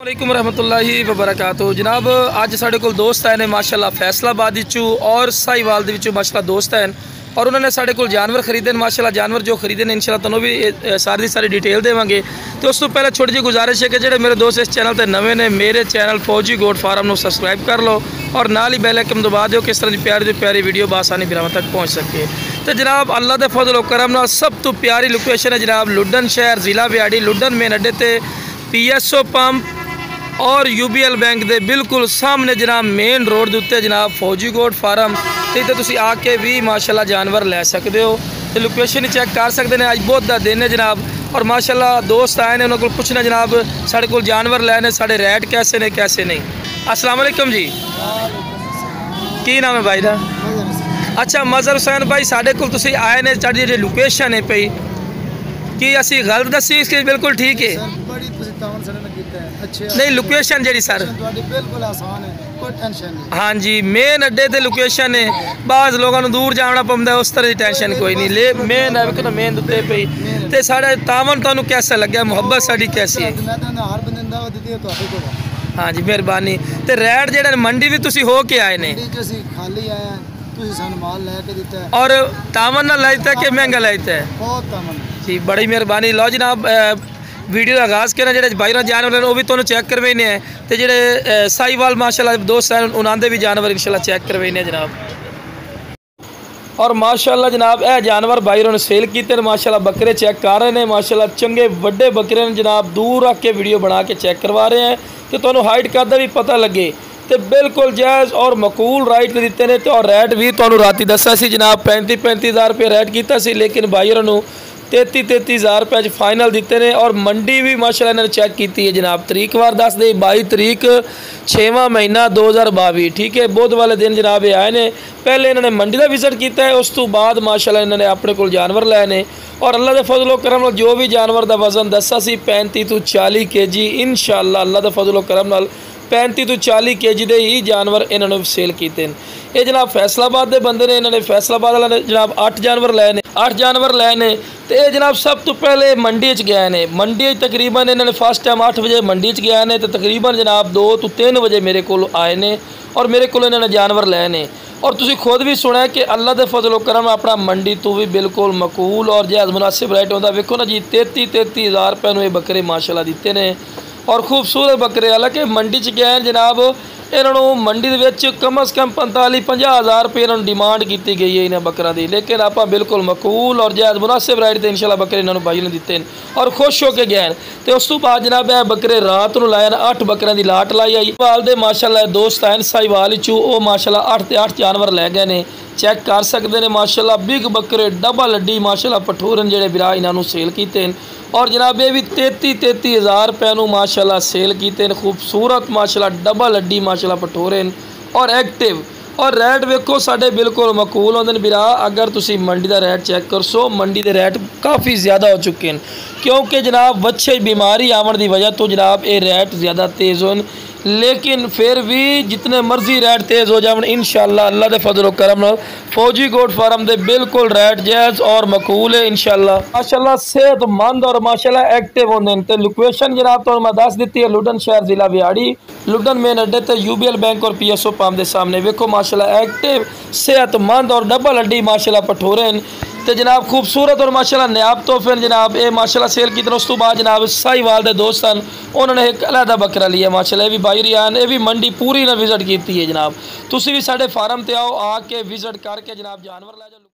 वालेकुम रहमतुल्लाहि वबरकातुहू। जनाब अज साढ़े कोल दोस्त आए ने माशाल्लाह फैसलाबाद विचू और साहिवाल दे विचू माशाल्लाह दोस्त हैं और उन्होंने साढ़े कोल जानवर खरीदे माशाल्लाह। जानवर जो खरीदे ने इंशाल्लाह तुहानू भी सारी सारी डिटेल देवांगे। तो उस तो पहले छोटी जी गुजारिश है कि जो मेरे दोस्त इस चैनल पर नवे ने मेरे चैनल फौजी गोट फार्म को सबसक्राइब कर लो और नाल ही बैल आइकन दबा दो किस तरह की प्यारी वीडियो बासानी बिराम तक पहुँच सके। तो जनाब अल्लाह के फजल करम नाल सब तो प्यारी लोकेशन है जनाब लुडन शहर ज़िला बिहाड़ी लुडन मेन अड्डे ते PSO पंप और UBL बैंक के बिल्कुल सामने जनाब मेन रोड के उत्ते जनाब फौजी गोट फार्म तो तुसी आके भी माशाल्लाह जानवर लै सकते हो। तो लोकेशन चेक कर सकते हैं। अज बहुत का दिन है जनाब और माशाल्लाह दोस्त आए हैं उन्होंने पूछना जनाब साढ़े को जानवर लैने साढ़े रेट कैसे ने कैसे नहीं। अस्सलाम वालेकुम जी, की नाम है भाई दा? अच्छा मज़हर हुसैन भाई साढ़े को तुसी आए ने साड़ी जी लोकेशन है पई कि असी गलत दसी इसकी बिल्कुल ठीक है नहीं लोकेशन जी सर बिल्कुल आसान है कोई टेंशन नहीं। हाँ जी मेन अड्डे ते लोकेशन है बाज़ लोगों दूर जाना पौंदा उस तरह की टेंशन कोई नहीं ले मेन है ना मेन उत्ते पई ते साढ़े तावन तुहानू कैसा लग्या मुहब्बत साड़ी कैसी है? हाँ जी मेहरबानी। तो रेट जेह्ड़े मंडी भी तुसी हो के आए ने खाली आए माल लेके दिता है और तावन ना लाइता कि महंगा लाइता है? बहुत तावन जी बड़ी मेहरबानी। लो जनाब वीडियो का आगाज़ करना जो बाहर जानवर वो भी तुहानू चेक करवाने हैं तो जो साहिवाल माशाल्लाह दोस्त हैं उन्होंने भी जानवर इंशाल्लाह चेक करवाने जनाब। और माशाल्लाह जनाब यह जानवर बाहरों सेल किए माशाल्लाह बकरे चेक कर रहे हैं माशाल्लाह चंगे बड़े बकरे ने जनाब दूर रख के वीडियो बना के चेक करवा रहे हैं कि तुहानू हाइट का भी पता लगे तो बिल्कुल जायज़ और मकूल राइट दिते हैं। तो और रेट भी तुहानू राती दसा सी जनाब 35-35 हज़ार रुपये रेट किया सी लेकिन बाहरों 33-33 हज़ार रुपये फाइनल दिते हैं। और मंडी भी माशाल्लाह इन्होंने चेक की है जनाब। तरीक वार दस दे 22 तरीक 6वां महीना 2022 ठीक है बुध वाले दिन जनाब ये आए ने। पहले इन्होंने मंडी का विजिट किया है उस तो बाद माशाल्लाह इन्होंने अपने को जानवर लाए ने और अल्लाह के फजलो करम नाल जो भी जानवर का वजन दसा सी 35 तो 40 kg इंशाल्लाह अल्लाह के फजलो करम नाल 35 तो 40 kg के ही जानवर इन्होंने सेल किए हैं। ये जनाब फैसलाबाद के बंदे ने इन्होंने फैसलाबाद वाले ने जनाब 8 जानवर लाए ने 8 जानवर लाए ने। तो ये जनाब सब तो पहले मंडी गए ने मंडी तकरीबन इन्होंने फर्स्ट टाइम 8 बजे मंडी गए ने तो तकरीबन जनाब 2 तो 3 बजे मेरे को आए ने और मेरे को इन्होंने जानवर लाए ने। और तुसी खुद भी सुना कि अल्लाह के फजलो करम अपना मंडी तो भी बिल्कुल मकूल और जायज़ मुनासिब रेट होता। वेखो ना जी 33-33 हज़ार रुपये में बकरे माशाल्लाह दिते ने और खूबसूरत बकरे। हालांकि मंडी गए जनाब इन्हों मंडी कम अज़ कम 45-50 हज़ार रुपये इन्होंने डिमांड की गई है इन्हें बकरों की लेकिन आप बिल्कुल मकूल और जायज़ मुनासिब रेट से इंशाल्लाह बकरे इन्होंने भाई ने दिते हैं और खुश होकर गए। तो उस तो बाद जनाब यह बकरे रात को लाए 8 बकरों की लाट लाई आई वाल दे माशाल्लाह दोस्त हैं साहिवाल चू वो माशाल्लाह 8 ते 8 जानवर लै गए ने चेक कर सकते हैं माशाल्लाह बिग बकरे डबल अड्डी माशाल्लाह पठोरन जेडे बिरा इन्होंने सेल किए हैं और जनाब ये भी 33-33 हज़ार रुपये माशाल्लाह सेल किए हैं। खूबसूरत माशाल्लाह डबल अड्डी माशाल्लाह पठोरन और एक्टिव और रेट वेखो साढ़े बिल्कुल मकूल होंगे बिरा। अगर तुसी मंडी का रेट चेक कर सो मंडी के रेट काफ़ी ज़्यादा हो चुके हैं क्योंकि जनाब बच्चे बीमारी आवन की वजह तो जनाब ये रेट ज़्यादा तेज़ हो लेकिन फिर भी जितने मर्जी रेट तेज़ हो जाए इंशाल्लाह अल्लाह के फजल करम नाल फौजी गोट फार्म दे बिल्कुल रेट जायज़ और मकूल है इंशाल्लाह। माशाल्लाह सेहतमंद और माशाल्लाह एक्टिव होंगे। तो लोकेशन जनाब तो मैं दस दी है लुडन शहर ज़िला बिहाड़ी लुडन मेन अड्डे ते UBL बैंक और PSO पंप के सामने वेखो माशाल्लाह एक्टिव सेहतमंद और डबल अड्डी माशाल्लाह पठोरन तो जनाब खूबसूरत और माशाल्लाह नायाब तोहफे जनाब ये माशाल्लाह सेल की उस तो बाद जनाब साहिवाल के दोस्त हैं उन्होंने एक अलहदा बकरा लिया माशाल्लाह ये भी बाहर आन ये भी मंडी पूरी ने विजिट की है जनाब। तुसी भी साढ़े फार्म ते आओ आके विजिट करके जनाब जानवर लै जाओ।